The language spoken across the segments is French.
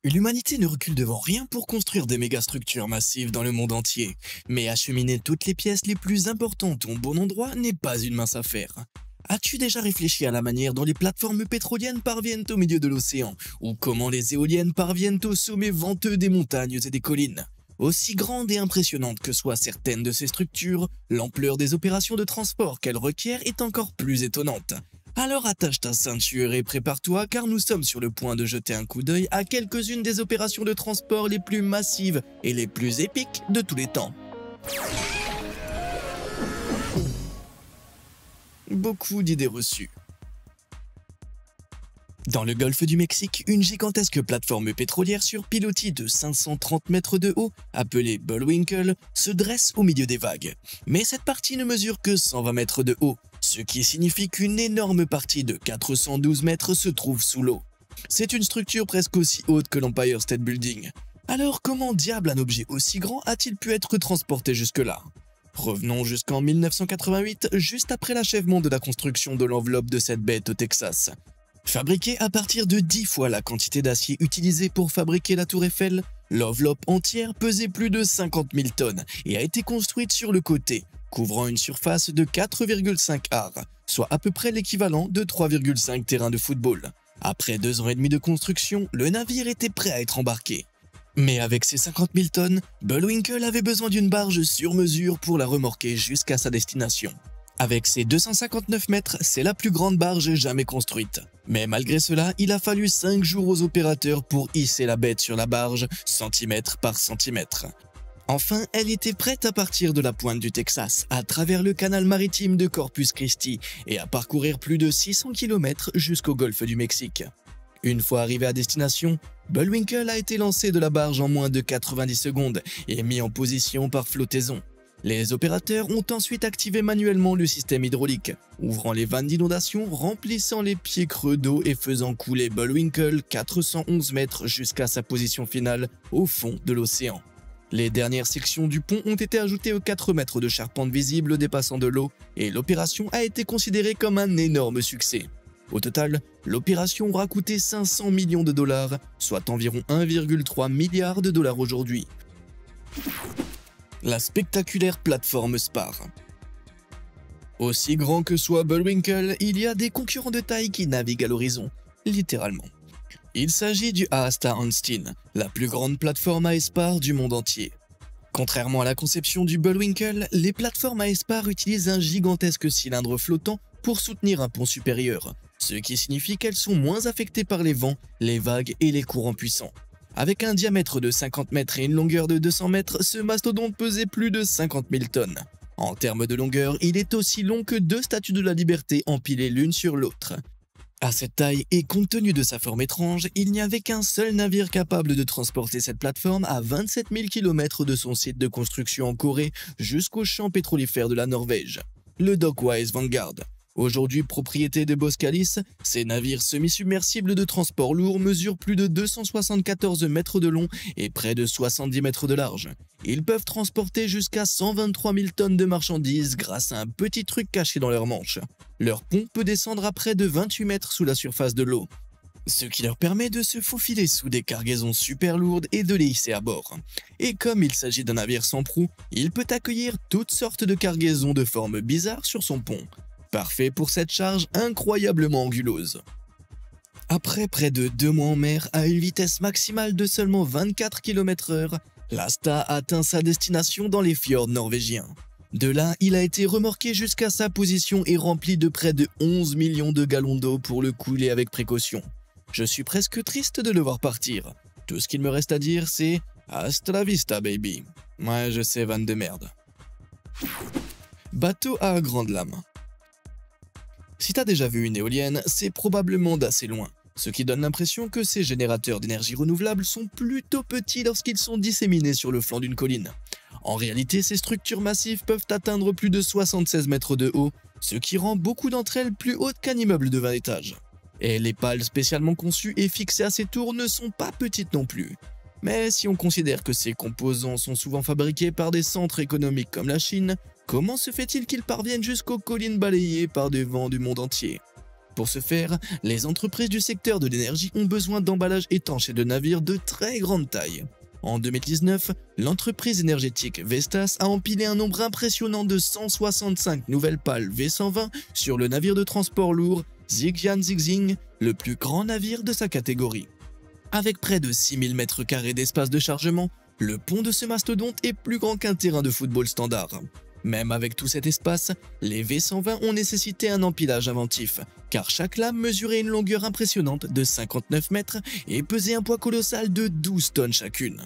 L'humanité ne recule devant rien pour construire des mégastructures massives dans le monde entier. Mais acheminer toutes les pièces les plus importantes au bon endroit n'est pas une mince affaire. As-tu déjà réfléchi à la manière dont les plateformes pétroliennes parviennent au milieu de l'océan, ou comment les éoliennes parviennent au sommet venteux des montagnes et des collines? Aussi grandes et impressionnantes que soient certaines de ces structures, l'ampleur des opérations de transport qu'elles requièrent est encore plus étonnante. Alors attache ta ceinture et prépare-toi car nous sommes sur le point de jeter un coup d'œil à quelques-unes des opérations de transport les plus massives et les plus épiques de tous les temps. Beaucoup d'idées reçues. Dans le golfe du Mexique, une gigantesque plateforme pétrolière sur pilotis de 530 mètres de haut, appelée Bullwinkle, se dresse au milieu des vagues. Mais cette partie ne mesure que 120 mètres de haut, ce qui signifie qu'une énorme partie de 412 mètres se trouve sous l'eau. C'est une structure presque aussi haute que l'Empire State Building. Alors comment diable un objet aussi grand a-t-il pu être transporté jusque-là? Revenons jusqu'en 1988, juste après l'achèvement de la construction de l'enveloppe de cette bête au Texas. Fabriquée à partir de 10 fois la quantité d'acier utilisée pour fabriquer la tour Eiffel, l'enveloppe entière pesait plus de 50 000 tonnes et a été construite sur le côté, couvrant une surface de 4,5 ares, soit à peu près l'équivalent de 3,5 terrains de football. Après 2 ans et demi de construction, le navire était prêt à être embarqué. Mais avec ses 50 000 tonnes, Bullwinkle avait besoin d'une barge sur mesure pour la remorquer jusqu'à sa destination. Avec ses 259 mètres, c'est la plus grande barge jamais construite. Mais malgré cela, il a fallu 5 jours aux opérateurs pour hisser la bête sur la barge, centimètre par centimètre. Enfin, elle était prête à partir de la pointe du Texas, à travers le canal maritime de Corpus Christi, et à parcourir plus de 600 km jusqu'au golfe du Mexique. Une fois arrivé à destination, Bullwinkle a été lancé de la barge en moins de 90 secondes et mis en position par flottaison. Les opérateurs ont ensuite activé manuellement le système hydraulique, ouvrant les vannes d'inondation, remplissant les pieds creux d'eau et faisant couler Bullwinkle 411 mètres jusqu'à sa position finale au fond de l'océan. Les dernières sections du pont ont été ajoutées aux 4 mètres de charpente visible dépassant de l'eau et l'opération a été considérée comme un énorme succès. Au total, l'opération aura coûté 500 millions de dollars, soit environ 1,3 milliard de dollars aujourd'hui. La spectaculaire plateforme Spar. Aussi grand que soit Bullwinkle, il y a des concurrents de taille qui naviguent à l'horizon, littéralement. Il s'agit du Aasta Hansteen, la plus grande plateforme à espar du monde entier. Contrairement à la conception du Bullwinkle, les plateformes à espar utilisent un gigantesque cylindre flottant pour soutenir un pont supérieur, ce qui signifie qu'elles sont moins affectées par les vents, les vagues et les courants puissants. Avec un diamètre de 50 mètres et une longueur de 200 mètres, ce mastodonte pesait plus de 50 000 tonnes. En termes de longueur, il est aussi long que 2 statues de la Liberté empilées l'une sur l'autre. À cette taille et compte tenu de sa forme étrange, il n'y avait qu'un seul navire capable de transporter cette plateforme à 27 000 km de son site de construction en Corée jusqu'aux champs pétrolifères de la Norvège, le Dockwise Vanguard. Aujourd'hui propriété de Boskalis, ces navires semi-submersibles de transport lourd mesurent plus de 274 mètres de long et près de 70 mètres de large. Ils peuvent transporter jusqu'à 123 000 tonnes de marchandises grâce à un petit truc caché dans leur manche. Leur pont peut descendre à près de 28 mètres sous la surface de l'eau, ce qui leur permet de se faufiler sous des cargaisons super lourdes et de les hisser à bord. Et comme il s'agit d'un navire sans proue, il peut accueillir toutes sortes de cargaisons de formes bizarres sur son pont. Parfait pour cette charge incroyablement anguleuse. Après près de 2 mois en mer à une vitesse maximale de seulement 24 km/h, l'Asta atteint sa destination dans les fjords norvégiens. De là, il a été remorqué jusqu'à sa position et rempli de près de 11 millions de gallons d'eau pour le couler avec précaution. Je suis presque triste de le voir partir. Tout ce qu'il me reste à dire, c'est « Hasta la vista, baby ». Ouais, je sais, vanne de merde. Bateau à grande lame. Si t'as déjà vu une éolienne, c'est probablement d'assez loin, ce qui donne l'impression que ces générateurs d'énergie renouvelable sont plutôt petits lorsqu'ils sont disséminés sur le flanc d'une colline. En réalité, ces structures massives peuvent atteindre plus de 76 mètres de haut, ce qui rend beaucoup d'entre elles plus hautes qu'un immeuble de 20 étages. Et les pales spécialement conçues et fixées à ces tours ne sont pas petites non plus. Mais si on considère que ces composants sont souvent fabriqués par des centres économiques comme la Chine, comment se fait-il qu'ils parviennent jusqu'aux collines balayées par des vents du monde entier? Pour ce faire, les entreprises du secteur de l'énergie ont besoin d'emballages étanches et de navires de très grande taille. En 2019, l'entreprise énergétique Vestas a empilé un nombre impressionnant de 165 nouvelles pales V120 sur le navire de transport lourd Zhejiang Zhixing, le plus grand navire de sa catégorie. Avec près de 6000 m² d'espace de chargement, le pont de ce mastodonte est plus grand qu'un terrain de football standard. Même avec tout cet espace, les V120 ont nécessité un empilage inventif, car chaque lame mesurait une longueur impressionnante de 59 mètres et pesait un poids colossal de 12 tonnes chacune.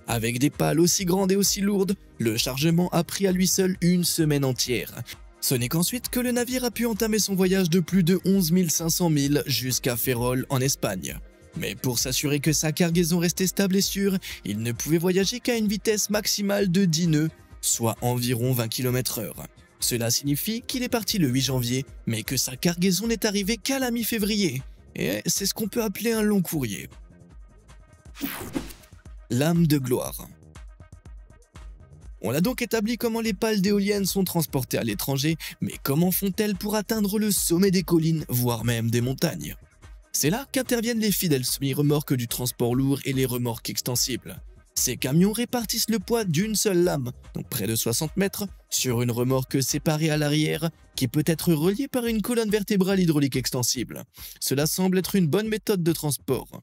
Avec des pales aussi grandes et aussi lourdes, le chargement a pris à lui seul une semaine entière. Ce n'est qu'ensuite que le navire a pu entamer son voyage de plus de 11 500 milles jusqu'à Ferrol en Espagne. Mais pour s'assurer que sa cargaison restait stable et sûre, il ne pouvait voyager qu'à une vitesse maximale de 10 nœuds, soit environ 20 km/h. Cela signifie qu'il est parti le 8 janvier, mais que sa cargaison n'est arrivée qu'à la mi-février. Et c'est ce qu'on peut appeler un long courrier. Lame de gloire. On a donc établi comment les pales d'éoliennes sont transportées à l'étranger, mais comment font-elles pour atteindre le sommet des collines, voire même des montagnes? C'est là qu'interviennent les fidèles semi-remorques du transport lourd et les remorques extensibles. Ces camions répartissent le poids d'une seule lame, donc près de 60 mètres, sur une remorque séparée à l'arrière qui peut être reliée par une colonne vertébrale hydraulique extensible. Cela semble être une bonne méthode de transport.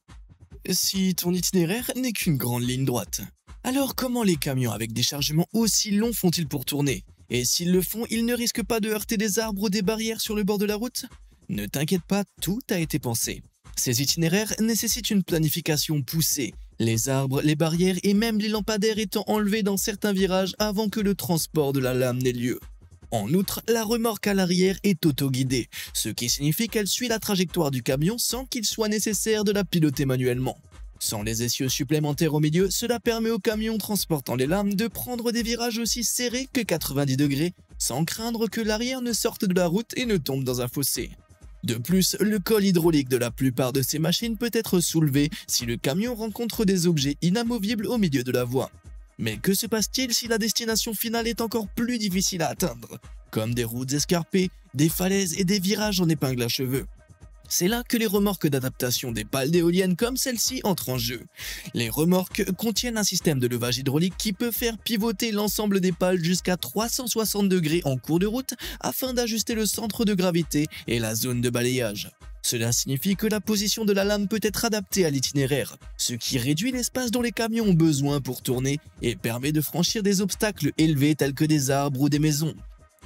Si ton itinéraire n'est qu'une grande ligne droite. Alors comment les camions avec des chargements aussi longs font-ils pour tourner? Et s'ils le font, ils ne risquent pas de heurter des arbres ou des barrières sur le bord de la route? Ne t'inquiète pas, tout a été pensé. Ces itinéraires nécessitent une planification poussée, les arbres, les barrières et même les lampadaires étant enlevés dans certains virages avant que le transport de la lame n'ait lieu. En outre, la remorque à l'arrière est auto-guidée, ce qui signifie qu'elle suit la trajectoire du camion sans qu'il soit nécessaire de la piloter manuellement. Sans les essieux supplémentaires au milieu, cela permet au camion transportant les lames de prendre des virages aussi serrés que 90 degrés, sans craindre que l'arrière ne sorte de la route et ne tombe dans un fossé. De plus, le col hydraulique de la plupart de ces machines peut être soulevé si le camion rencontre des objets inamovibles au milieu de la voie. Mais que se passe-t-il si la destination finale est encore plus difficile à atteindre, comme des routes escarpées, des falaises et des virages en épingle à cheveux? C'est là que les remorques d'adaptation des pales d'éoliennes comme celle-ci entrent en jeu. Les remorques contiennent un système de levage hydraulique qui peut faire pivoter l'ensemble des pales jusqu'à 360 degrés en cours de route afin d'ajuster le centre de gravité et la zone de balayage. Cela signifie que la position de la lame peut être adaptée à l'itinéraire, ce qui réduit l'espace dont les camions ont besoin pour tourner et permet de franchir des obstacles élevés tels que des arbres ou des maisons.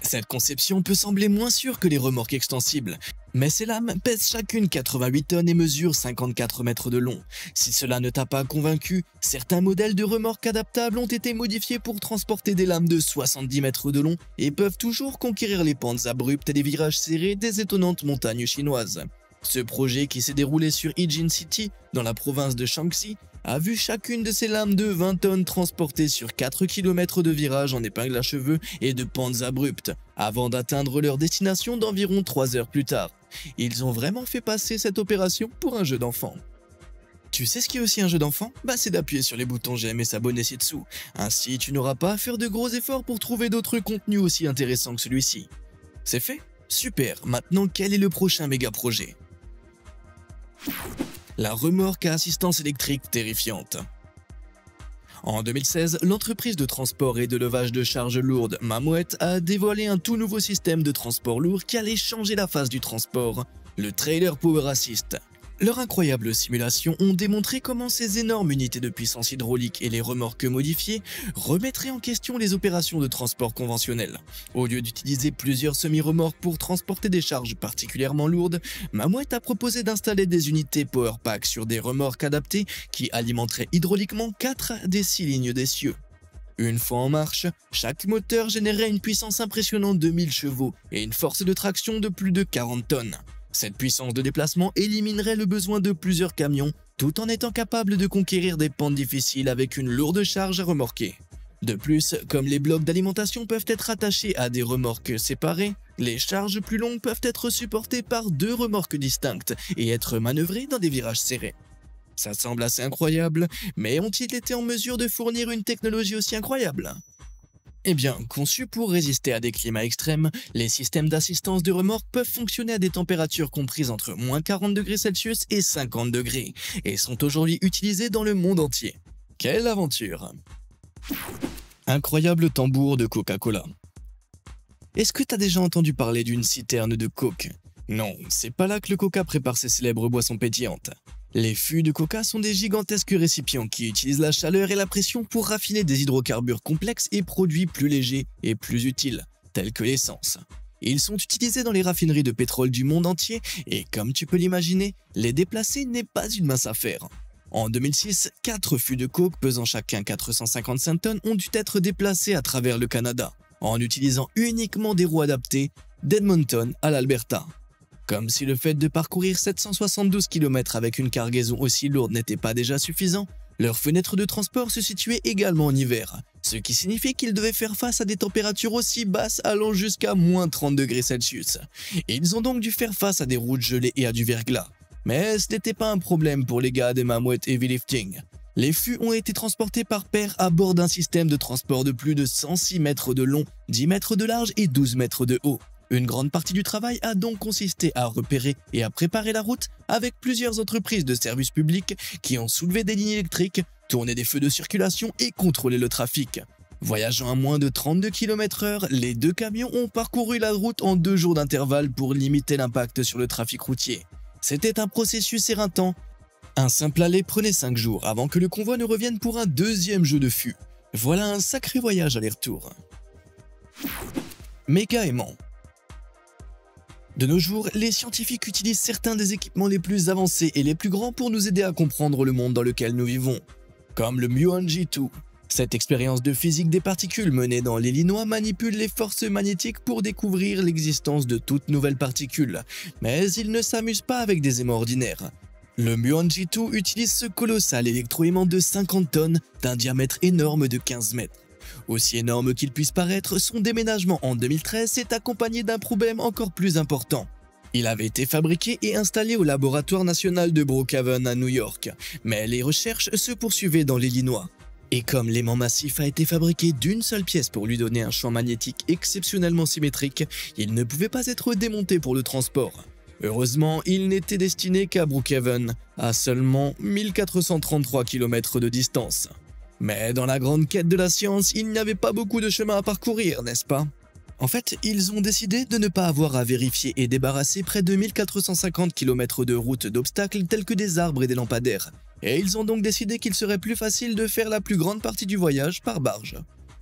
Cette conception peut sembler moins sûre que les remorques extensibles, mais ces lames pèsent chacune 88 tonnes et mesurent 54 mètres de long. Si cela ne t'a pas convaincu, certains modèles de remorques adaptables ont été modifiés pour transporter des lames de 70 mètres de long et peuvent toujours conquérir les pentes abruptes et les virages serrés des étonnantes montagnes chinoises. Ce projet, qui s'est déroulé sur Yijin City, dans la province de Shaanxi, a vu chacune de ces lames de 20 tonnes transportées sur 4 km de virages en épingle à cheveux et de pentes abruptes, avant d'atteindre leur destination d'environ 3 heures plus tard. Ils ont vraiment fait passer cette opération pour un jeu d'enfant. Tu sais ce qui est aussi un jeu d'enfant? C'est d'appuyer sur les boutons j'aime et s'abonner ci-dessous. Ainsi, tu n'auras pas à faire de gros efforts pour trouver d'autres contenus aussi intéressants que celui-ci. C'est fait? Super. Maintenant, quel est le prochain méga projet? La remorque à assistance électrique terrifiante. En 2016, l'entreprise de transport et de levage de charges lourdes Mammoet a dévoilé un tout nouveau système de transport lourd qui allait changer la face du transport, le Trailer Power Assist. Leurs incroyables simulations ont démontré comment ces énormes unités de puissance hydraulique et les remorques modifiées remettraient en question les opérations de transport conventionnelles. Au lieu d'utiliser plusieurs semi-remorques pour transporter des charges particulièrement lourdes, Mammoet a proposé d'installer des unités Powerpack sur des remorques adaptées qui alimenteraient hydrauliquement 4 des 6 lignes d'essieu. Une fois en marche, chaque moteur générait une puissance impressionnante de 1000 chevaux et une force de traction de plus de 40 tonnes. Cette puissance de déplacement éliminerait le besoin de plusieurs camions, tout en étant capable de conquérir des pentes difficiles avec une lourde charge à remorquer. De plus, comme les blocs d'alimentation peuvent être attachés à des remorques séparées, les charges plus longues peuvent être supportées par 2 remorques distinctes et être manœuvrées dans des virages serrés. Ça semble assez incroyable, mais ont-ils été en mesure de fournir une technologie aussi incroyable? Eh bien, conçus pour résister à des climats extrêmes, les systèmes d'assistance de remorque peuvent fonctionner à des températures comprises entre -40 °C et 50 degrés, et sont aujourd'hui utilisés dans le monde entier. Quelle aventure! Incroyable tambour de Coca-Cola. Est-ce que t'as déjà entendu parler d'une citerne de coke? Non, c'est pas là que le Coca prépare ses célèbres boissons pétillantes. Les fûts de coca sont des gigantesques récipients qui utilisent la chaleur et la pression pour raffiner des hydrocarbures complexes et produits plus légers et plus utiles, tels que l'essence. Ils sont utilisés dans les raffineries de pétrole du monde entier et comme tu peux l'imaginer, les déplacer n'est pas une mince affaire. En 2006, 4 fûts de coke pesant chacun 455 tonnes ont dû être déplacés à travers le Canada, en utilisant uniquement des roues adaptées d'Edmonton à l'Alberta. Comme si le fait de parcourir 772 km avec une cargaison aussi lourde n'était pas déjà suffisant, leur fenêtre de transport se situait également en hiver, ce qui signifie qu'ils devaient faire face à des températures aussi basses allant jusqu'à -30 °C. Ils ont donc dû faire face à des routes gelées et à du verglas. Mais ce n'était pas un problème pour les gars des Mammoth Heavy Lifting. Les fûts ont été transportés par paire à bord d'un système de transport de plus de 106 mètres de long, 10 mètres de large et 12 mètres de haut. Une grande partie du travail a donc consisté à repérer et à préparer la route avec plusieurs entreprises de services publics qui ont soulevé des lignes électriques, tourné des feux de circulation et contrôlé le trafic. Voyageant à moins de 32 km/h, les 2 camions ont parcouru la route en 2 jours d'intervalle pour limiter l'impact sur le trafic routier. C'était un processus éreintant. Un simple aller prenait 5 jours avant que le convoi ne revienne pour un deuxième jeu de fûts. Voilà un sacré voyage aller-retour. Méga aimant. De nos jours, les scientifiques utilisent certains des équipements les plus avancés et les plus grands pour nous aider à comprendre le monde dans lequel nous vivons, comme le Muon-G 2. Cette expérience de physique des particules menée dans l'Illinois manipule les forces magnétiques pour découvrir l'existence de toutes nouvelles particules, mais il ne s'amuse pas avec des aimants ordinaires. Le Muon-G 2 utilise ce colossal électroaimant de 50 tonnes d'un diamètre énorme de 15 mètres. Aussi énorme qu'il puisse paraître, son déménagement en 2013 s'est accompagné d'un problème encore plus important. Il avait été fabriqué et installé au laboratoire national de Brookhaven à New York, mais les recherches se poursuivaient dans l'Illinois. Et comme l'aimant massif a été fabriqué d'une seule pièce pour lui donner un champ magnétique exceptionnellement symétrique, il ne pouvait pas être démonté pour le transport. Heureusement, il n'était destiné qu'à Brookhaven, à seulement 1433 km de distance. Mais dans la grande quête de la science, il n'y avait pas beaucoup de chemin à parcourir, n'est-ce pas? En fait, ils ont décidé de ne pas avoir à vérifier et débarrasser près de 1450 km de routes d'obstacles tels que des arbres et des lampadaires. Et ils ont donc décidé qu'il serait plus facile de faire la plus grande partie du voyage par barge.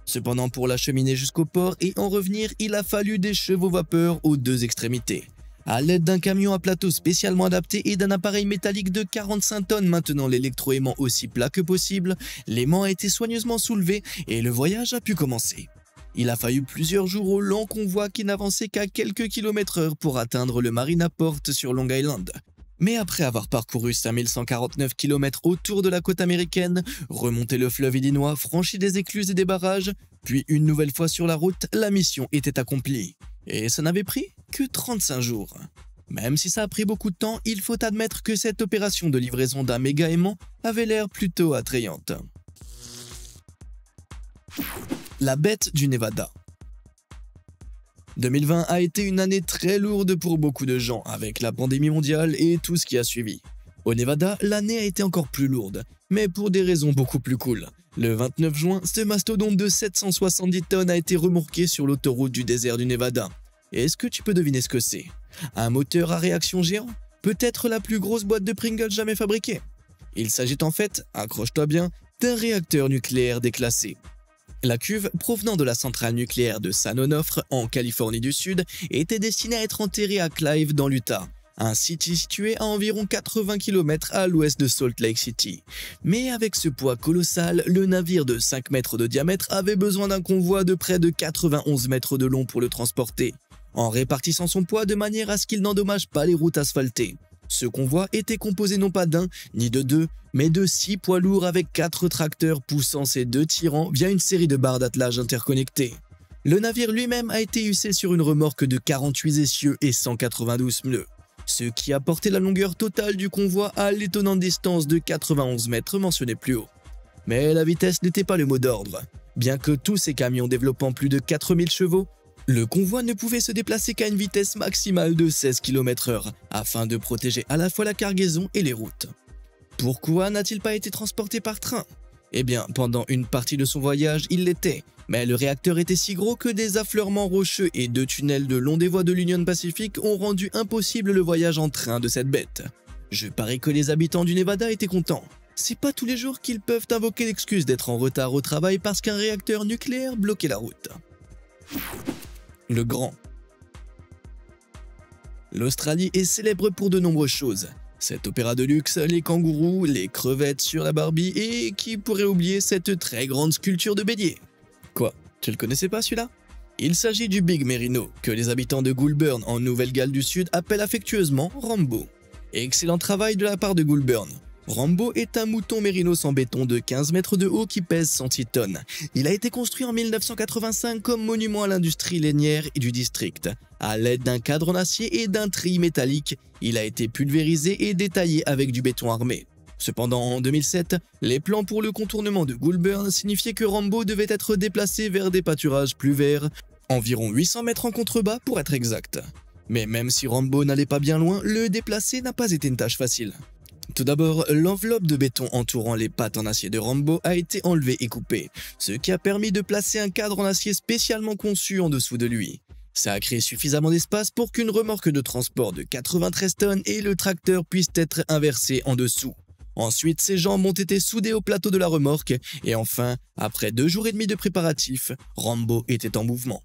Cependant, pour l'acheminer jusqu'au port et en revenir, il a fallu des chevaux vapeur aux 2 extrémités. À l'aide d'un camion à plateau spécialement adapté et d'un appareil métallique de 45 tonnes maintenant l'électroaimant aussi plat que possible, l'aimant a été soigneusement soulevé et le voyage a pu commencer. Il a fallu plusieurs jours au lent convoi qui n'avançait qu'à quelques kilomètres/heure pour atteindre le Marina Port sur Long Island. Mais après avoir parcouru 5149 km autour de la côte américaine, remonté le fleuve Illinois, franchi des écluses et des barrages, puis une nouvelle fois sur la route, la mission était accomplie. Et ça n'avait pris que 35 jours. Même si ça a pris beaucoup de temps, il faut admettre que cette opération de livraison d'un méga aimant avait l'air plutôt attrayante. La bête du Nevada. 2020 a été une année très lourde pour beaucoup de gens, avec la pandémie mondiale et tout ce qui a suivi. Au Nevada, l'année a été encore plus lourde, mais pour des raisons beaucoup plus cool. Le 29 juin, ce mastodonte de 770 tonnes a été remorqué sur l'autoroute du désert du Nevada. Est-ce que tu peux deviner ce que c'est? Un moteur à réaction géant? Peut-être la plus grosse boîte de Pringles jamais fabriquée? Il s'agit en fait, accroche-toi bien, d'un réacteur nucléaire déclassé. La cuve, provenant de la centrale nucléaire de San Onofre, en Californie du Sud, était destinée à être enterrée à Clive dans l'Utah, un site situé à environ 80 km à l'ouest de Salt Lake City. Mais avec ce poids colossal, le navire de 5 mètres de diamètre avait besoin d'un convoi de près de 91 mètres de long pour le transporter, en répartissant son poids de manière à ce qu'il n'endommage pas les routes asphaltées. Ce convoi était composé non pas d'un, ni de 2, mais de 6 poids lourds avec 4 tracteurs poussant ces 2 tirants via une série de barres d'attelage interconnectées. Le navire lui-même a été hissé sur une remorque de 48 essieux et 192 pneus, ce qui a porté la longueur totale du convoi à l'étonnante distance de 91 mètres mentionnée plus haut. Mais la vitesse n'était pas le mot d'ordre. Bien que tous ces camions développant plus de 4000 chevaux, le convoi ne pouvait se déplacer qu'à une vitesse maximale de 16 km/h afin de protéger à la fois la cargaison et les routes. Pourquoi n'a-t-il pas été transporté par train? Eh bien, pendant une partie de son voyage, il l'était, mais le réacteur était si gros que des affleurements rocheux et 2 tunnels le long des voies de l'Union Pacific ont rendu impossible le voyage en train de cette bête. Je parie que les habitants du Nevada étaient contents. C'est pas tous les jours qu'ils peuvent invoquer l'excuse d'être en retard au travail parce qu'un réacteur nucléaire bloquait la route. Le Grand. L'Australie est célèbre pour de nombreuses choses. Cet opéra de luxe, les kangourous, les crevettes sur la Barbie et qui pourrait oublier cette très grande sculpture de bélier? Quoi, tu le connaissais pas celui-là? Il s'agit du Big Merino, que les habitants de Goulburn en Nouvelle-Galles du Sud appellent affectueusement Rambo. Excellent travail de la part de Goulburn. Rambo est un mouton mérinos en béton de 15 mètres de haut qui pèse 106 tonnes. Il a été construit en 1985 comme monument à l'industrie lainière du district. À l'aide d'un cadre en acier et d'un treillis métallique, il a été pulvérisé et détaillé avec du béton armé. Cependant, en 2007, les plans pour le contournement de Goulburn signifiaient que Rambo devait être déplacé vers des pâturages plus verts, environ 800 mètres en contrebas pour être exact. Mais même si Rambo n'allait pas bien loin, le déplacer n'a pas été une tâche facile. Tout d'abord, l'enveloppe de béton entourant les pattes en acier de Rambo a été enlevée et coupée, ce qui a permis de placer un cadre en acier spécialement conçu en dessous de lui. Ça a créé suffisamment d'espace pour qu'une remorque de transport de 93 tonnes et le tracteur puissent être inversés en dessous. Ensuite, ces jambes ont été soudées au plateau de la remorque et enfin, après 2 jours et demi de préparatifs, Rambo était en mouvement.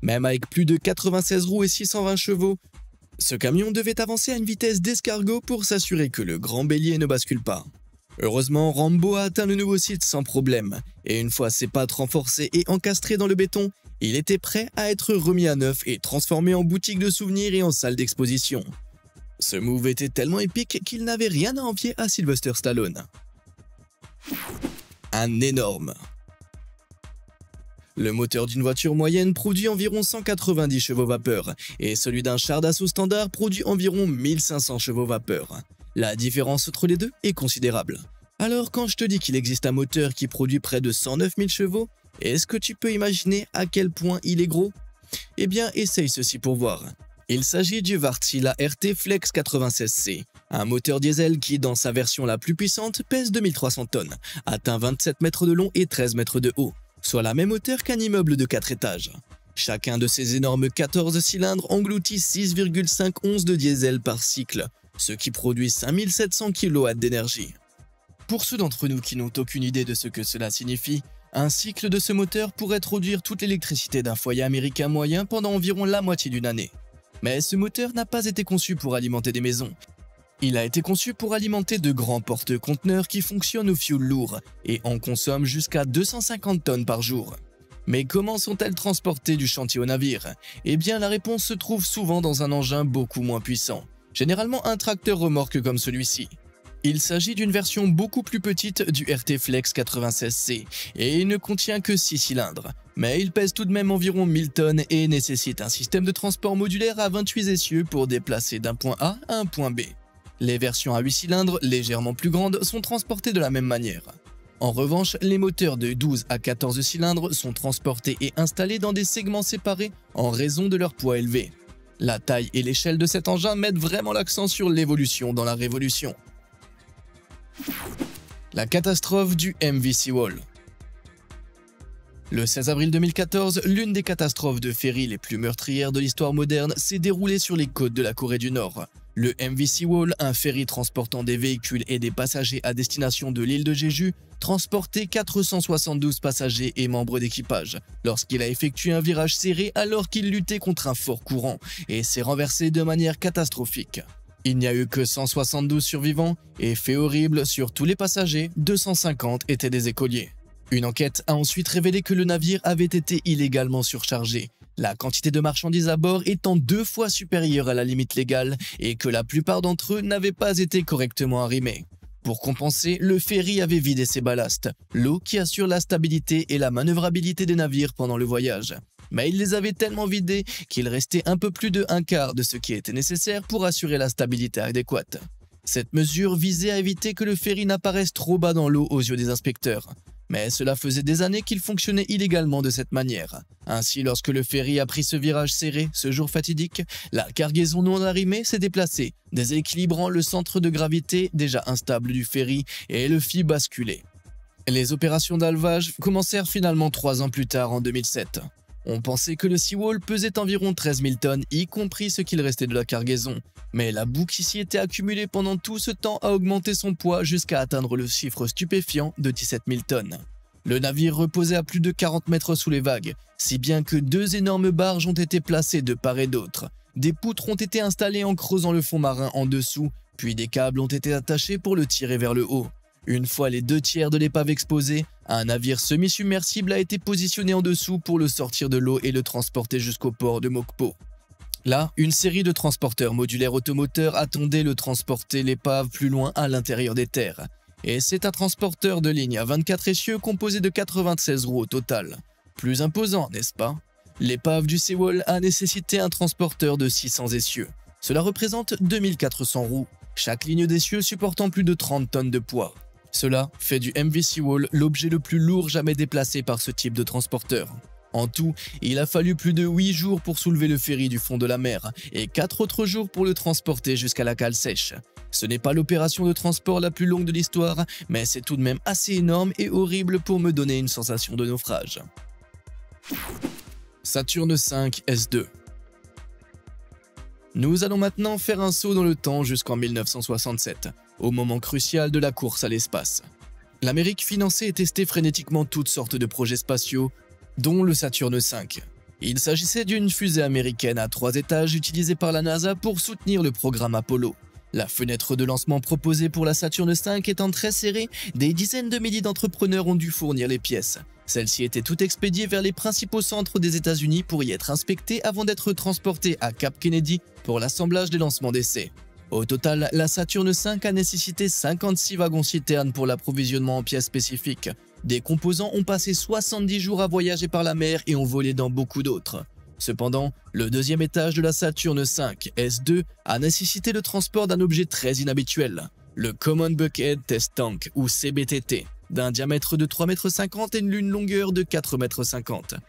Même avec plus de 96 roues et 620 chevaux, ce camion devait avancer à une vitesse d'escargot pour s'assurer que le grand bélier ne bascule pas. Heureusement, Rambo a atteint le nouveau site sans problème, et une fois ses pattes renforcées et encastrées dans le béton, il était prêt à être remis à neuf et transformé en boutique de souvenirs et en salle d'exposition. Ce move était tellement épique qu'il n'avait rien à envier à Sylvester Stallone. Un énorme. Le moteur d'une voiture moyenne produit environ 190 chevaux vapeur et celui d'un char d'assaut standard produit environ 1500 chevaux vapeur. La différence entre les deux est considérable. Alors quand je te dis qu'il existe un moteur qui produit près de 109 000 chevaux, est-ce que tu peux imaginer à quel point il est gros? Eh bien, essaye ceci pour voir. Il s'agit du Wärtsilä RT Flex 96C, un moteur diesel qui, dans sa version la plus puissante, pèse 2300 tonnes, atteint 27 mètres de long et 13 mètres de haut, soit la même hauteur qu'un immeuble de 4 étages. Chacun de ces énormes 14 cylindres engloutit 6,5 onces de diesel par cycle, ce qui produit 5700 kW d'énergie. Pour ceux d'entre nous qui n'ont aucune idée de ce que cela signifie, un cycle de ce moteur pourrait produire toute l'électricité d'un foyer américain moyen pendant environ la moitié d'une année. Mais ce moteur n'a pas été conçu pour alimenter des maisons. Il a été conçu pour alimenter de grands porte-conteneurs qui fonctionnent au fioul lourd et en consomment jusqu'à 250 tonnes par jour. Mais comment sont-elles transportées du chantier au navire? Eh bien, la réponse se trouve souvent dans un engin beaucoup moins puissant, généralement un tracteur remorque comme celui-ci. Il s'agit d'une version beaucoup plus petite du RT Flex 96C et il ne contient que 6 cylindres, mais il pèse tout de même environ 1000 tonnes et nécessite un système de transport modulaire à 28 essieux pour déplacer d'un point A à un point B. Les versions à 8 cylindres, légèrement plus grandes, sont transportées de la même manière. En revanche, les moteurs de 12 à 14 cylindres sont transportés et installés dans des segments séparés en raison de leur poids élevé. La taille et l'échelle de cet engin mettent vraiment l'accent sur l'évolution dans la révolution. La catastrophe du MV Seawall. Le 16 avril 2014, l'une des catastrophes de ferry les plus meurtrières de l'histoire moderne s'est déroulée sur les côtes de la Corée du Nord. Le MV Seawall, un ferry transportant des véhicules et des passagers à destination de l'île de Jeju, transportait 472 passagers et membres d'équipage lorsqu'il a effectué un virage serré alors qu'il luttait contre un fort courant et s'est renversé de manière catastrophique. Il n'y a eu que 172 survivants et, fait horrible, sur tous les passagers, 250 étaient des écoliers. Une enquête a ensuite révélé que le navire avait été illégalement surchargé, la quantité de marchandises à bord étant 2 fois supérieure à la limite légale et que la plupart d'entre eux n'avaient pas été correctement arrimés. Pour compenser, le ferry avait vidé ses ballasts, l'eau qui assure la stabilité et la manœuvrabilité des navires pendant le voyage. Mais il les avait tellement vidés qu'il restait un peu plus de un quart de ce qui était nécessaire pour assurer la stabilité adéquate. Cette mesure visait à éviter que le ferry n'apparaisse trop bas dans l'eau aux yeux des inspecteurs. Mais cela faisait des années qu'il fonctionnait illégalement de cette manière. Ainsi, lorsque le ferry a pris ce virage serré, ce jour fatidique, la cargaison non arrimée s'est déplacée, déséquilibrant le centre de gravité déjà instable du ferry et le fit basculer. Les opérations d'halevage commencèrent finalement 3 ans plus tard en 2007. On pensait que le seawall pesait environ 13 000 tonnes, y compris ce qu'il restait de la cargaison. Mais la boue qui s'y était accumulée pendant tout ce temps a augmenté son poids jusqu'à atteindre le chiffre stupéfiant de 17 000 tonnes. Le navire reposait à plus de 40 mètres sous les vagues, si bien que 2 énormes barges ont été placées de part et d'autre. Des poutres ont été installées en creusant le fond marin en dessous, puis des câbles ont été attachés pour le tirer vers le haut. Une fois les 2/3 de l'épave exposés, un navire semi-submersible a été positionné en dessous pour le sortir de l'eau et le transporter jusqu'au port de Mokpo. Là, une série de transporteurs modulaires automoteurs attendaient le transporter l'épave plus loin à l'intérieur des terres. Et c'est un transporteur de ligne à 24 essieux composé de 96 roues au total. Plus imposant, n'est-ce pas? L'épave du Seawall a nécessité un transporteur de 600 essieux. Cela représente 2400 roues, chaque ligne d'essieux supportant plus de 30 tonnes de poids. Cela fait du MV Seawall l'objet le plus lourd jamais déplacé par ce type de transporteur. En tout, il a fallu plus de 8 jours pour soulever le ferry du fond de la mer et 4 autres jours pour le transporter jusqu'à la cale sèche. Ce n'est pas l'opération de transport la plus longue de l'histoire, mais c'est tout de même assez énorme et horrible pour me donner une sensation de naufrage. Saturn V S2. Nous allons maintenant faire un saut dans le temps jusqu'en 1967, au moment crucial de la course à l'espace. L'Amérique finançait et testait frénétiquement toutes sortes de projets spatiaux, dont le Saturn V. Il s'agissait d'une fusée américaine à 3 étages utilisée par la NASA pour soutenir le programme Apollo. La fenêtre de lancement proposée pour la Saturn V étant très serrée, des dizaines de milliers d'entrepreneurs ont dû fournir les pièces. Celles-ci étaient toutes expédiées vers les principaux centres des États-Unis pour y être inspectées avant d'être transportées à Cap Kennedy pour l'assemblage des lancements d'essai. Au total, la Saturn V a nécessité 56 wagons-citernes pour l'approvisionnement en pièces spécifiques. Des composants ont passé 70 jours à voyager par la mer et ont volé dans beaucoup d'autres. Cependant, le deuxième étage de la Saturn V S2 a nécessité le transport d'un objet très inhabituel, le Common Bulkhead Test Tank ou CBTT, d'un diamètre de 3,50 m et d'une longueur de 4,50 m.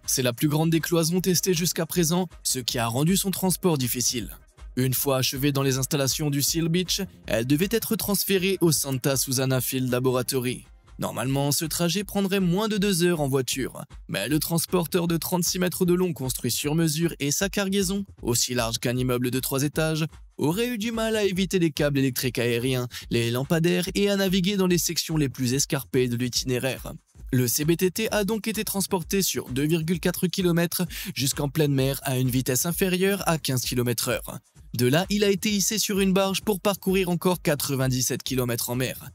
C'est la plus grande des cloisons testées jusqu'à présent, ce qui a rendu son transport difficile. Une fois achevée dans les installations du Seal Beach, elle devait être transférée au Santa Susana Field Laboratory. Normalement, ce trajet prendrait moins de 2 heures en voiture, mais le transporteur de 36 mètres de long construit sur mesure et sa cargaison, aussi large qu'un immeuble de 3 étages, auraient eu du mal à éviter les câbles électriques aériens, les lampadaires et à naviguer dans les sections les plus escarpées de l'itinéraire. Le CBTT a donc été transporté sur 2,4 km jusqu'en pleine mer à une vitesse inférieure à 15 km/h. De là, il a été hissé sur une barge pour parcourir encore 97 km en mer.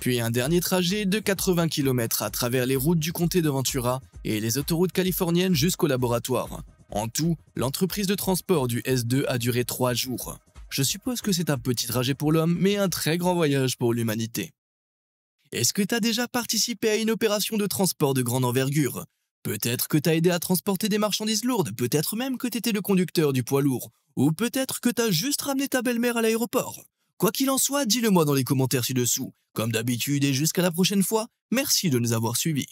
Puis un dernier trajet de 80 km à travers les routes du comté de Ventura et les autoroutes californiennes jusqu'au laboratoire. En tout, l'entreprise de transport du S2 a duré 3 jours. Je suppose que c'est un petit trajet pour l'homme, mais un très grand voyage pour l'humanité. Est-ce que tu as déjà participé à une opération de transport de grande envergure? Peut-être que tu as aidé à transporter des marchandises lourdes, peut-être même que tu étais le conducteur du poids lourd, ou peut-être que tu as juste ramené ta belle-mère à l'aéroport. Quoi qu'il en soit, dis-le moi dans les commentaires ci-dessous. Comme d'habitude et jusqu'à la prochaine fois, merci de nous avoir suivis.